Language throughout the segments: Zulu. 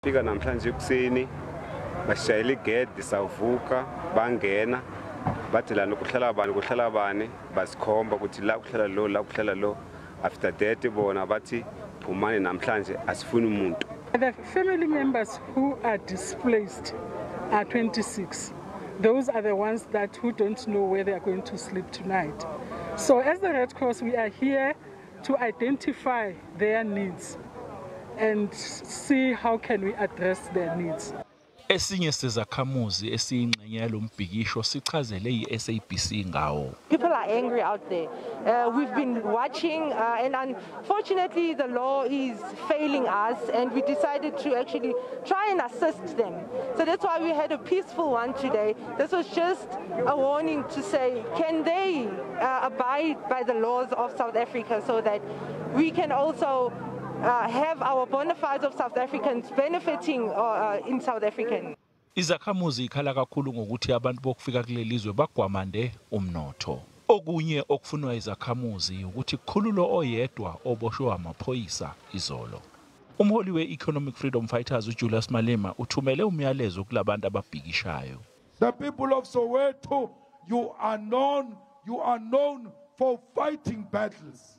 Fika namhlanje ekuseni bashayela igedi savuka bangena bathi la kuhlala bani basikhomba ukuthi la kuhlala lo after that bona bathi phumani namhlanje asifuni umuntu. The family members who are displaced are 26. Those are the ones who don't know where they are going to sleep tonight. So as the Red Cross, we are here to identify their needs and see how can we address their needs. Esinye sezakhamuzi esiyingxenye yalombhikisho sichazele iSABC ngawo. People are angry out there. We've been watching and unfortunately the law is failing us and we decided to actually try and assist them. So that's why we had a peaceful one today. This was just a warning to say, can they abide by the laws of South Africa so that we can also have our bona fides of South Africans benefiting in South African. Izakhamuzi ikhala kakhulu ngokuthi abantu bokufika kulelizwe bagwamande umnotho. Okunye okufunwa izakhamuzi ukuthi kukhululo oyedwa oboshwe amaphoyisa izolo. Umholi we-Economic Freedom Fighters uJulius Malema uthumele umyalezo kulabantu ababhikishayo. The people of Soweto, you are known for fighting battles.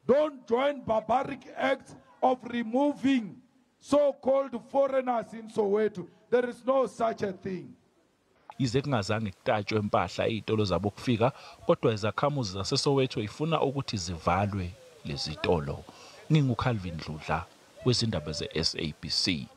Don't join barbaric acts of removing so-called foreigners in Soweto. There is no such a thing. Ize kungazange kutatshwe impahla izitolo zabo kufika kodwa izakhamuzi zaseSoweto ifuna ukuthi zivalwe lezi zitolo. NginguCalvin Dludla wezindaba zeSABC.